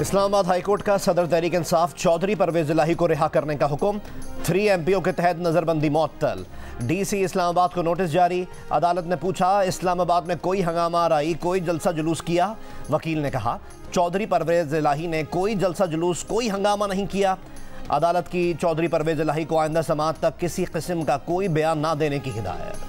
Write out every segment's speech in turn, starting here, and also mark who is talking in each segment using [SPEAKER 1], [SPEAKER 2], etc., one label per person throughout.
[SPEAKER 1] Islamabad high court का सदर तहरीक इंसाफ चौधरी परवेज इलाही को रिहा करने का हुक्म। 3 MPO के तहत नजरबंदी मअतल। DC इस्लामाबाद को नोटिस जारी। अदालत ने पूछा, इस्लामाबाद में कोई हंगामा आराई, कोई जलसा जुलूस किया? वकील ने कहा, चौधरी परवेज इलाही ने कोई जलसा जुलूस, कोई हंगामा नहीं किया। अदालत की चौधरी परवेज इलाही को आइंदा समाअत तक किसी किस्म का कोई बयान ना देने की हिदायत।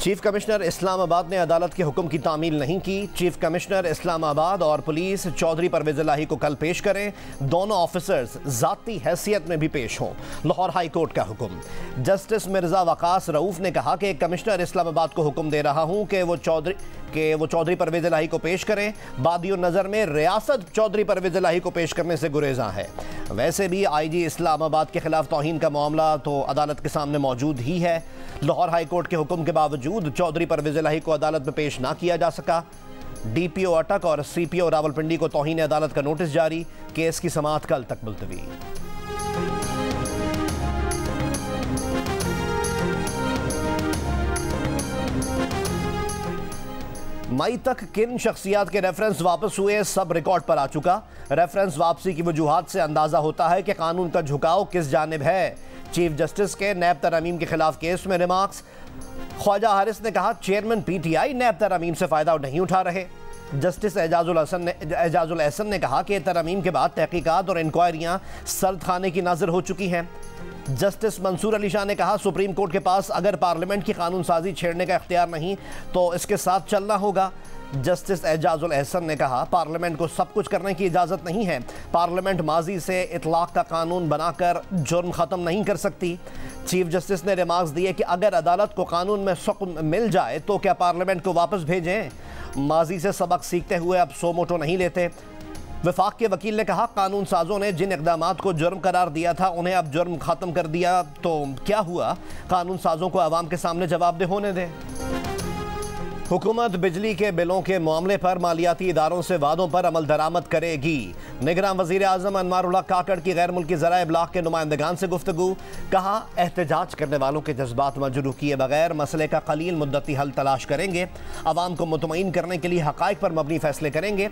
[SPEAKER 1] चीफ कमिश्नर इस्लामाबाद ने अदालत के हुक्म की तामील नहीं की। चीफ कमिश्नर इस्लामाबाद और पुलिस चौधरी परवेज इलाही को कल पेश करें। दोनों ऑफिसर्स जाती हैसियत में भी पेश हों। लाहौर हाई कोर्ट का हुक्म। जस्टिस मिर्जा वकास रऊफ ने कहा कि कमिश्नर इस्लामाबाद को हुक्म दे रहा हूं कि वो चौधरी परवेज इलाही को पेश करें। बादियो नज़र में रियासत चौधरी परवेज इलाही को पेश करने से गुरेज़ां है। वैसे भी IG इस्लामाबाद के खिलाफ तौहीन का मामला तो अदालत के सामने मौजूद ही है। लाहौर हाई कोर्ट के हुक्म के बावजूद चौधरी परवेज इलाही को अदालत में पेश ना किया जा सका। DPO अटक और CPO रावलपिंडी को तौहीन अदालत का नोटिस जारी। केस की समाअत कल तक मुलतवी। मई तक किन शख्सियात के रेफरेंस वापस हुए, सब रिकॉर्ड पर आ चुका। रेफरेंस वापसी की वजूहात से अंदाजा होता है कि कानून का झुकाव किस जानिब है। चीफ जस्टिस के नैब तरमीम के खिलाफ केस में रिमार्क्स। ख्वाजा हारिस ने कहा, चेयरमैन PTI नैब तरमीम से फ़ायदा नहीं उठा रहे। जस्टिस एजाजुल एहसन ने कहा कि तरमीम के बाद तहकीकात और इंक्वायरियाँ सर्द खाने की नाज़र हो चुकी हैं। जस्टिस मंसूर अली शाह ने कहा, सुप्रीम कोर्ट के पास अगर पार्लियामेंट की कानून साजी छेड़ने का इख्तियार नहीं तो इसके साथ चलना होगा। जस्टिस एजाजुल एहसन ने कहा, पार्लियामेंट को सब कुछ करने की इजाज़त नहीं है। पार्लियामेंट माजी से इतलाक का कानून बनाकर जुर्म ख़त्म नहीं कर सकती। चीफ जस्टिस ने रिमार्क्स दिए कि अगर अदालत को कानून में हुक्म मिल जाए तो क्या पार्लियामेंट को वापस भेजें? माजी से सबक सीखते हुए अब सो मोटो नहीं लेते। वफाक के वकील ने कहा, कानून साजों ने जिन इक़दामात को जुर्म करार दिया था उन्हें अब जुर्म ख़त्म कर दिया तो क्या हुआ? कानून साजों को अवाम के सामने जवाबदेह होने दें। हुकूमत बिजली के बिलों के मामले पर मालियाती इदारों से वादों पर अमल दरामद करेगी। निगरान वज़ीर आज़म अनवारुल हक काकड़ की गैर मुल्की ज़राए इब्लाग के नुमाइंदगान से गुफ्तगू। कहा, एहतजाज करने वालों के जज्बात मजरूह किए बगैर मसले का कलील मुद्दती हल तलाश करेंगे। अवाम को मुतमईन करने के लिए हक़ाइक़ पर मबनी फैसले करेंगे।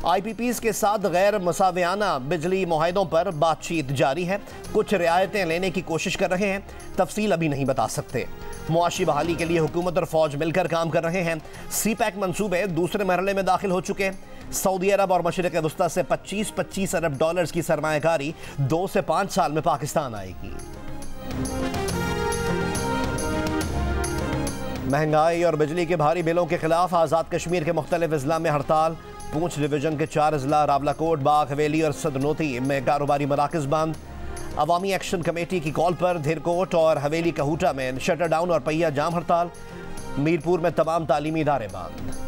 [SPEAKER 1] IPPs के साथ गैर मसावियाना बिजली मुआहदों पर बातचीत जारी है। कुछ रियायतें लेने की कोशिश कर रहे हैं, तफसील अभी नहीं बता सकते। मुआशी बहाली के लिए हुकूमत और फौज मिलकर काम कर रहे हैं। CPEC मंसूबे दूसरे मरहले में दाखिल हो चुके। सऊदी अरब और मशरिक़ वस्ता से 25-25 अरब डॉलर्स की सरमायाकारी 2 से 5 साल में पाकिस्तान आएगी। महंगाई और बिजली के भारी बिलों के खिलाफ आज़ाद कश्मीर के मुख्तलिफ अजला में हड़ताल। पूंछ डिवीजन के 4 अजला रावलाकोट, बाग हवेली और सदनोती में कारोबारी मराकज़ बंद। अवामी एक्शन कमेटी की कॉल पर धीरकोट और हवेली कहूटा में शटर डाउन और पहिया जाम हड़ताल। मीरपुर में तमाम तालीमी इदारे बंद।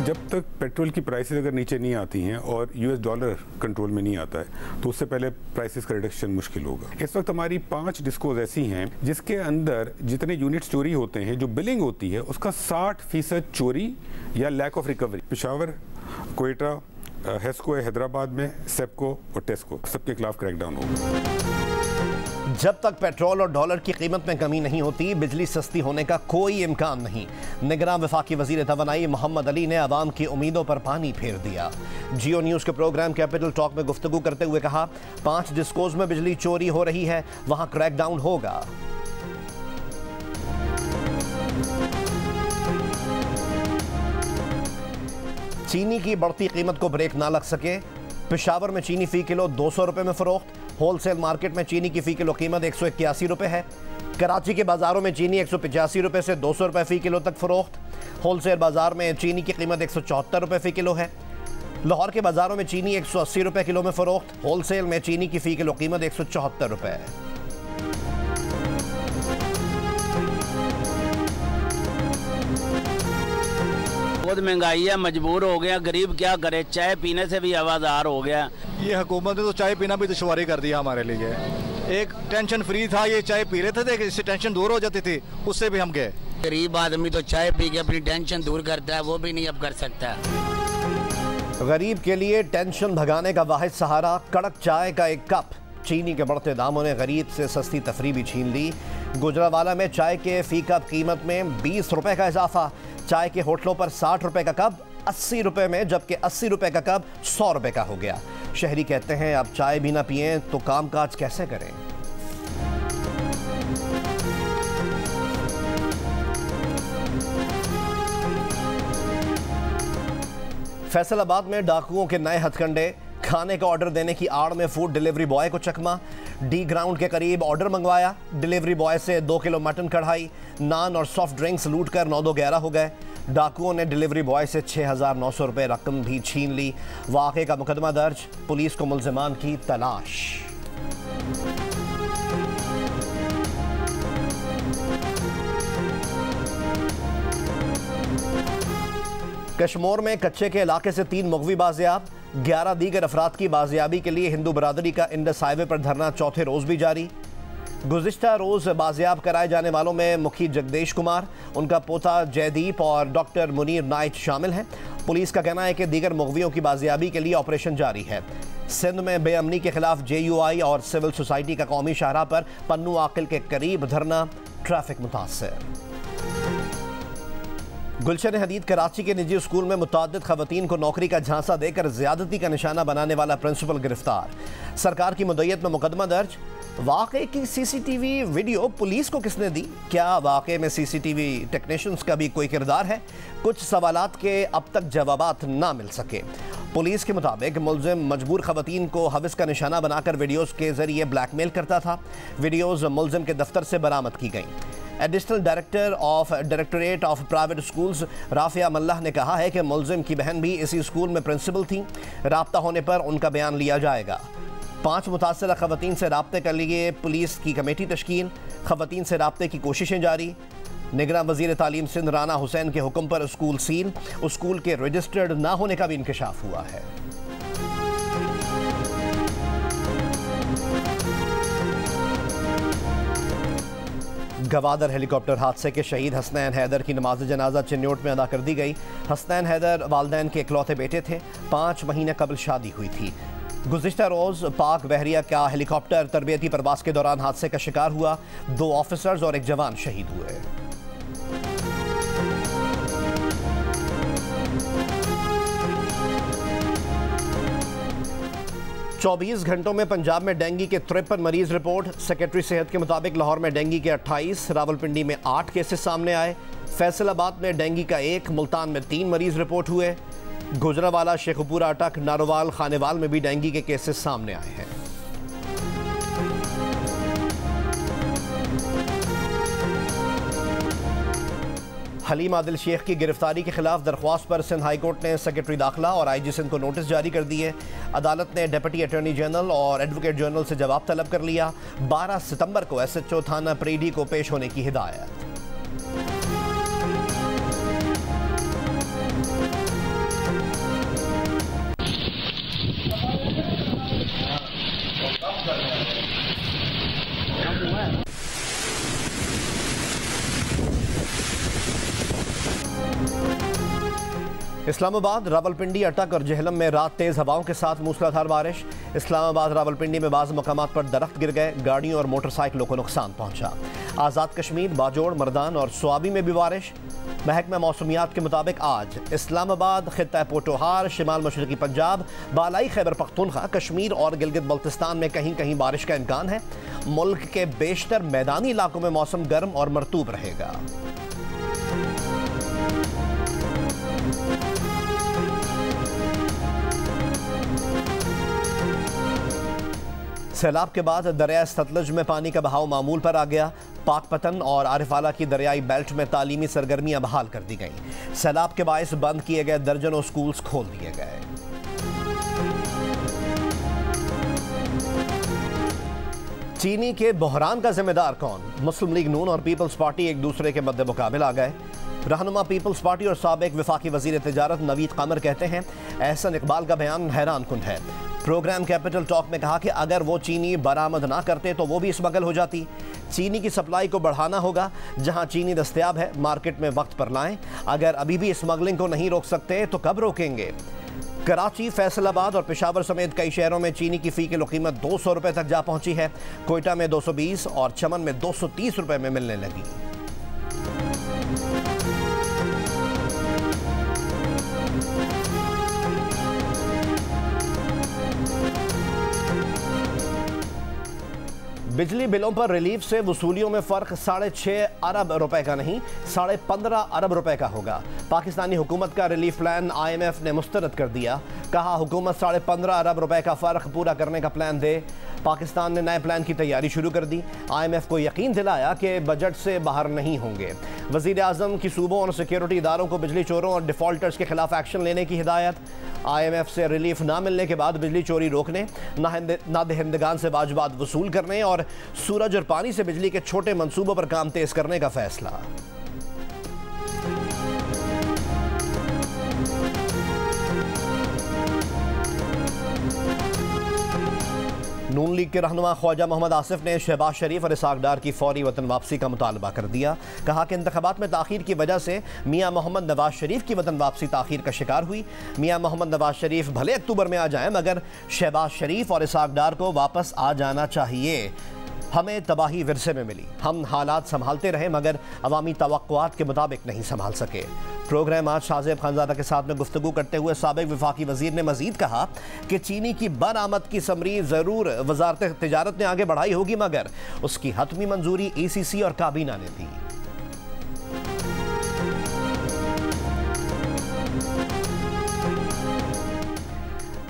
[SPEAKER 2] जब तक पेट्रोल की प्राइसेस अगर नीचे नहीं आती हैं और US डॉलर कंट्रोल में नहीं आता है तो उससे पहले प्राइसेस का रिडक्शन मुश्किल होगा। इस वक्त हमारी 5 डिस्कोज ऐसी हैं जिसके अंदर जितने यूनिट्स चोरी होते हैं, जो बिलिंग होती है उसका 60% चोरी या lack of recovery. Peshawar, Quetta, HESCO है हैदराबाद में, सेप्को और टेस्को, सबके खिलाफ क्रैकडाउन होगा।
[SPEAKER 1] जब तक पेट्रोल और डॉलर की कीमत में कमी नहीं होती, बिजली सस्ती होने का कोई इम्कान नहीं। निगरान वफाकी वजीर तवानाई मोहम्मद अली ने अवाम की उम्मीदों पर पानी फेर दिया। जियो न्यूज़ के प्रोग्राम कैपिटल टॉक में गुफ्तगू करते हुए कहा, 5 डिस्कोज में बिजली चोरी हो रही है, वहां क्रैकडाउन होगा। चीनी की बढ़ती कीमत को ब्रेक ना लग सके। पेशावर में चीनी फी किलो 200 रुपये में फरोख्त। होलसेल मार्केट में चीनी की फ़ी किलो कीमत 181 रुपये है। कराची के बाज़ारों में चीनी 185 रुपये से 200 रुपये फ़ी किलो तक फ़रोख्त। होलसेल बाज़ार में चीनी की कीमत 174 रुपये फ़ी किलो है। लाहौर के बाज़ारों में चीनी 180 रुपये किलो में फ़रोख्त। होलसेल में चीनी की फ़ी किलो कीमत 174 रुपये है।
[SPEAKER 3] बहुत महंगाई है, मजबूर हो गया, गरीब क्या करे, चाय पीने से भी आवाज़ार हो गया।
[SPEAKER 4] ये हुकूमत ने तो चाय पीना भी दुश्वारी कर दिया हमारे लिए। एक टेंशन फ्री था, ये चाय पी रहे थे, इससे टेंशन दूर हो जाती थी, उससे भी हम गए।
[SPEAKER 3] गरीब आदमी तो चाय पी के अपनी टेंशन दूर करता है, वो भी नहीं अब कर सकता।
[SPEAKER 1] गरीब के लिए टेंशन भगाने का वाहिद सहारा कड़क चाय का एक कप। चीनी के बढ़ते दामों ने गरीब से सस्ती तफरी भी छीन ली। गुजरांवाला में चाय के फी कप कीमत में 20 रुपए का इजाफा। चाय के होटलों पर 60 रुपए का कप 80 रुपए में, जबकि 80 रुपए का कप 100 रुपए का हो गया। शहरी कहते हैं अब चाय भी ना पिएं तो कामकाज कैसे करें। फैसलाबाद में डाकुओं के नए हथकंडे। खाने का ऑर्डर देने की आड़ में फूड डिलीवरी बॉय को चकमा। डी ग्राउंड के करीब ऑर्डर मंगवाया। डिलीवरी बॉय से 2 किलो मटन कढ़ाई, नान और सॉफ्ट ड्रिंक्स लूटकर 9-2-11 हो गए। डाकुओं ने डिलीवरी बॉय से 6,900 रुपए रकम भी छीन ली। वाक़े का मुकदमा दर्ज, पुलिस को मुल्जिमान की तलाश। कश्मीर में कच्चे के इलाके से 3 मुगवी बाजियाब। 11 दीगर अफराद की बाजियाबी के लिए हिंदू बरादरी का इंडस हाईवे पर धरना चौथे रोज भी जारी। गुज़िश्ता रोज बाजियाब कराए जाने वालों में मुखी जगदेश कुमार, उनका पोता जयदीप और डॉक्टर मुनीर नाइट शामिल हैं। पुलिस का कहना है कि दीगर मुगवियों की बाजियाबी के लिए ऑपरेशन जारी है। सिंध में बेअमनी के खिलाफ JUI और सिविल सोसाइटी का कौमी शाहराह पर पन्नू आकिल के करीब धरना, ट्रैफिक मुतासर। गुलशन हदीद कराची के निजी स्कूल में मुतअद्दिद खवातीन को नौकरी का झांसा देकर ज्यादती का निशाना बनाने वाला प्रिंसिपल गिरफ्तार। सरकार की मुद्दत में मुकदमा दर्ज। वाक़े की CCTV वीडियो पुलिस को किसने दी? क्या वाक़े में CCTV टेक्नीशियंस का भी कोई किरदार है? कुछ सवालात के अब तक जवाबात ना मिल सके। पुलिस के मुताबिक मुलजिम मजबूर खवातीन को हविस का निशाना बनाकर वीडियोज़ के जरिए ब्लैकमेल करता था। वीडियोज़ मुलजिम के दफ्तर से बरामद की गई। Additional director of directorate of private schools Rafia Mallah ने कहा है कि मुलजिम की बहन भी इसी स्कूल में प्रिंसिपल थी। राब्ता होने पर उनका बयान लिया जाएगा। 5 मुतासरा खवातीन से राब्ते के लिए पुलिस की कमेटी तश्कील। खवातीन से राब्ते की कोशिशें जारी। निगरान वज़ीर तालीम सिंध राना हुसैन के हुक्म पर स्कूल सील। स्कूल के रजिस्टर्ड ना होने का भी इंकशाफ हुआ है। गवादर हेलीकॉप्टर हादसे के शहीद हसनैन हैदर की नमाज जनाजा चिन्नौट में अदा कर दी गई। हसनैन हैदर वालदैन के इकलौते बेटे थे। 5 महीने कबल शादी हुई थी। गुज़िश्ता रोज़ पाक बहरिया का हेलीकॉप्टर तरबियती प्रवास के दौरान हादसे का शिकार हुआ। 2 ऑफिसर्स और 1 जवान शहीद हुए। चौबीस घंटों में पंजाब में डेंगू के 53 मरीज रिपोर्ट। सेक्रेटरी सेहत के मुताबिक लाहौर में डेंगू के 28, रावलपिंडी में 8 केसेस सामने आए। फैसलाबाद में डेंगू का 1, मुल्तान में 3 मरीज रिपोर्ट हुए। गुजरांवाला, शेखपुरा, अटक, नारोवाल, खानेवाल में भी डेंगू के केसेस सामने आए हैं। हलीम आदिल शेख की गिरफ्तारी के खिलाफ दरख्वास्त पर सिंध हाईकोर्ट ने सेक्रेटरी दाखिला और IG सिंध को नोटिस जारी कर दिए। अदालत ने डिप्टी अटॉर्नी जनरल और एडवोकेट जनरल से जवाब तलब कर लिया। 12 सितंबर को SHO थाना प्रेडी को पेश होने की हिदायत। इस्लामाबाद, रावलपिंडी, अटक और जेहलम में रात तेज हवाओं के साथ मूसलाधार बारिश। इस्लामाबाद, रावलपिंडी में बाज़ मकामात पर दरख्त गिर गए। गाड़ियों और मोटरसाइकिलों को नुकसान पहुंचा। आज़ाद कश्मीर, बाजोड़, मर्दान और स्वाबी में भी बारिश। महकमा मौसमियात के मुताबिक आज इस्लामाबाद, खित्ता पोटोहार, शिमाल मशरकी पंजाब, बालाई खैबर पख्तूनख्वा, कश्मीर और गिलगित बल्तिस्तान में कहीं कहीं बारिश का इम्कान है। मुल्क के बेशतर मैदानी इलाकों में मौसम गर्म और मरतूब रहेगा। सैलाब के बाद दरिया सतलुज में पानी का बहाव मामूल पर आ गया। पाकपतन और आरिफाला की दरियाई बेल्ट में तालीमी सरगर्मियां बहाल कर दी गईं। सैलाब के बायस बंद किए गए दर्जनों स्कूल्स खोल दिए गए। चीनी के बहरान का जिम्मेदार कौन? मुस्लिम लीग नून और पीपल्स पार्टी एक दूसरे के मद्दे मुकाबिल आ गए। रहनुमा पीपल्स पार्टी और साबिक वफाकी वजीर तिजारत नवीद कमर कहते हैं एहसन इकबाल का बयान हैरान कुन है। प्रोग्राम कैपिटल टॉक में कहा कि अगर वो चीनी बरामद ना करते तो वो भी स्मगल हो जाती। चीनी की सप्लाई को बढ़ाना होगा। जहां चीनी दस्तयाब है मार्केट में वक्त पर लाएं। अगर अभी भी स्मगलिंग को नहीं रोक सकते तो कब रोकेंगे? कराची, फैसलाबाद और पेशावर समेत कई शहरों में चीनी की फी किलो कीमत 200 रुपए तक जा पहुंची है। कोयटा में 220 और चमन में 230 रुपए में मिलने लगी। बिजली बिलों पर रिलीफ से वसूलियों में फर्क 6.5 अरब रुपए का नहीं 15.5 अरब रुपए का होगा। पाकिस्तानी हुकूमत का रिलीफ प्लान IMF ने मुस्तरद कर दिया। कहा हुकूमत 15.5 अरब रुपए का फर्क पूरा करने का प्लान दे। पाकिस्तान ने नए प्लान की तैयारी शुरू कर दी। IMF को यकीन दिलाया कि बजट से बाहर नहीं होंगे। वज़ीर आज़म की सूबों और सिक्योरिटी इदारों को बिजली चोरों और डिफॉल्टर्स के खिलाफ एक्शन लेने की हिदायत। IMF से रिलीफ ना मिलने के बाद बिजली चोरी रोकने, नादहिंदगान से वाजबात वसूल करने और सूरज और पानी से बिजली के छोटे मंसूबों पर काम तेज करने का फैसला। नून लीग के रहनुमा ख्वाजा मोहम्मद आसिफ ने शहबाज शरीफ और इसहाक डार की फौरी वतन वापसी का मुतालबा कर दिया। कहा कि इंतखाबात में ताखीर की वजह से मियां मोहम्मद नवाज शरीफ की वतन वापसी ताखीर का शिकार हुई। मियां मोहम्मद नवाज शरीफ भले अक्टूबर में आ जाएं, मगर शहबाज शरीफ और इसहाक डार को वापस आ जाना चाहिए। हमें तबाही विरसे में मिली, हम हालात संभालते रहे मगर अवामी तवक्कुआत के मुताबिक नहीं संभाल सके। प्रोग्राम आज शाहजेब खानजादा के साथ में गुफ्तगू करते हुए साबिक वफाकी वजीर ने मजीद कहा कि चीनी की बरामद की समरी ज़रूर वजारत तिजारत ने आगे बढ़ाई होगी, मगर उसकी हतमी मंजूरी ECC और काबीना ने दी।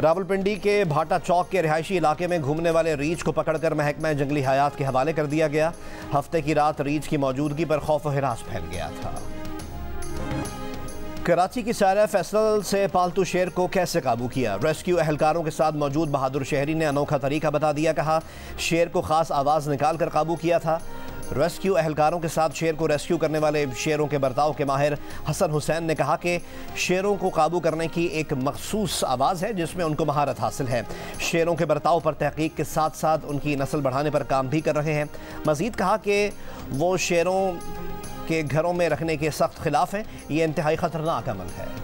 [SPEAKER 1] रावलपिंडी के भाटा चौक के रिहायशी इलाके में घूमने वाले रीछ को पकड़कर महकमा जंगली हयात के हवाले कर दिया गया। हफ्ते की रात रीछ की मौजूदगी पर खौफ व हिरास फैल गया था। कराची की सारा फैसल से पालतू शेर को कैसे काबू किया? रेस्क्यू अहलकारों के साथ मौजूद बहादुर शहरी ने अनोखा तरीका बता दिया। कहा शेर को खास आवाज़ निकाल कर काबू किया था। रेस्क्यू अहलकारों के साथ शेर को रेस्क्यू करने वाले शेरों के बर्ताव के माहिर हसन हुसैन ने कहा कि शेरों को काबू करने की एक मखसूस आवाज़ है जिसमें उनको महारत हासिल है। शेरों के बर्ताव पर तहकीक के साथ साथ उनकी नस्ल बढ़ाने पर काम भी कर रहे हैं। मज़ीद कहा कि वो शेरों के घरों में रखने के सख्त खिलाफ हैं। ये इंतहाई ख़तरनाक अमल है।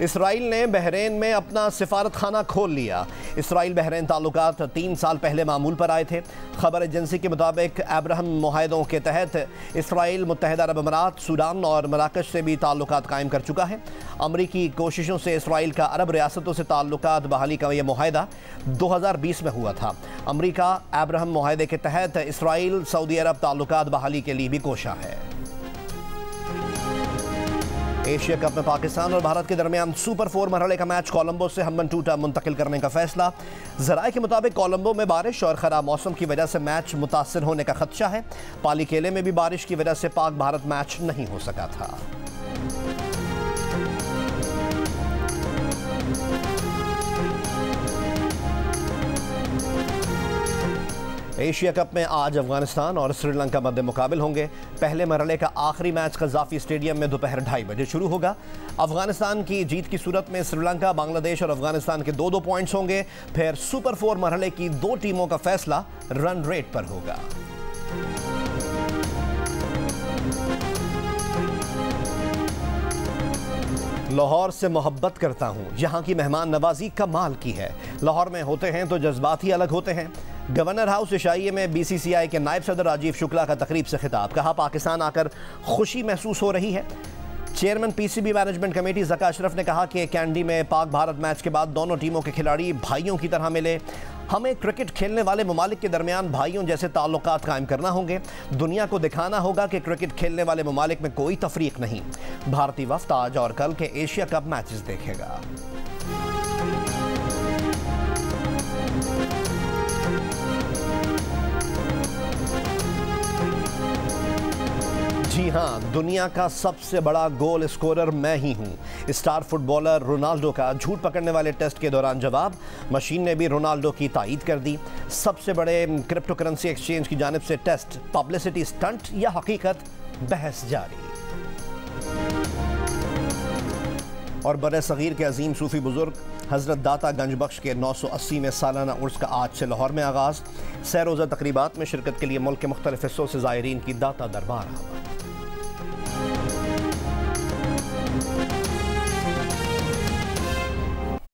[SPEAKER 1] इसराइल ने बहरीन में अपना सिफारत खाना खोल लिया। इसराइल बहरीन ताल्लुकात 3 साल पहले मामूल पर आए थे। खबर एजेंसी के मुताबिक अब्राहम मुआहदों के तहत इसराइल मुत्तहिदा अरब अमारात, सूडान और मराकश से भी ताल्लुकात कायम कर चुका है। अमरीकी कोशिशों से इसराइल का अरब रियासतों से ताल्लुकात बहाली का यह मुआहदा 2020 में हुआ था। अमरीका अब्राहम मुआहदे के तहत इसराइल सऊदी अरब ताल्लुकात बहाली के लिए भी कोशा है। एशिया कप में पाकिस्तान और भारत के दरमियान सुपर 4 मरहले का मैच कोलंबो से हमन टूटा मुंतकिल करने का फैसला। जराए के मुताबिक कोलंबो में बारिश और खराब मौसम की वजह से मैच मुतासिर होने का खदशा है। पाली केले में भी बारिश की वजह से पाक भारत मैच नहीं हो सका था। एशिया कप में आज अफगानिस्तान और श्रीलंका मध्य मुकाबिल होंगे। पहले मरहले का आखिरी मैच कज़ाफी स्टेडियम में दोपहर 2:30 बजे शुरू होगा। अफगानिस्तान की जीत की सूरत में श्रीलंका, बांग्लादेश और अफगानिस्तान के 2-2 पॉइंट्स होंगे। फिर सुपर 4 मरहले की 2 टीमों का फैसला रन रेट पर होगा। लाहौर से मोहब्बत करता हूँ, यहाँ की मेहमान नवाजी कमाल की है। लाहौर में होते हैं तो जज्बात ही अलग होते हैं। गवर्नर हाउस इशाइये में BCCI के नायब सदर राजीव शुक्ला का तकरीब से खिताब। कहा पाकिस्तान आकर खुशी महसूस हो रही है। Chairman PCB management committee Zaka Ashraf ने कहा कि कैंडी में पाक भारत मैच के बाद दोनों टीमों के खिलाड़ी भाइयों की तरह मिले। हमें क्रिकेट खेलने वाले ममालिक के दरमियान भाइयों जैसे ताल्लुकात कायम करना होंगे। दुनिया को दिखाना होगा कि क्रिकेट खेलने वाले ममालिक में कोई तफरीक नहीं। भारतीय वफ्द आज और कल के एशिया कप मैचेस देखेगा। जी हाँ, दुनिया का सबसे बड़ा गोल स्कोरर मैं ही हूँ। स्टार फुटबॉलर रोनाल्डो का झूठ पकड़ने वाले टेस्ट के दौरान जवाब। मशीन ने भी रोनाल्डो की तायीद कर दी। सबसे बड़े क्रिप्टो करेंसी एक्सचेंज की जानिब से टेस्ट पब्लिसिटी स्टंट या हकीकत, बहस जारी। और बरे सगीर के अजीम सूफी बुजुर्ग हज़रत दाता गंज बख्श के 980 में सालाना उर्स का आज से लाहौर में आगाज़। सैर रोज़ा तकरीबात में शिरकत के लिए मुल्क के मुख्तलिफ हिस्सों से ज़ायरीन की दाता दरबार।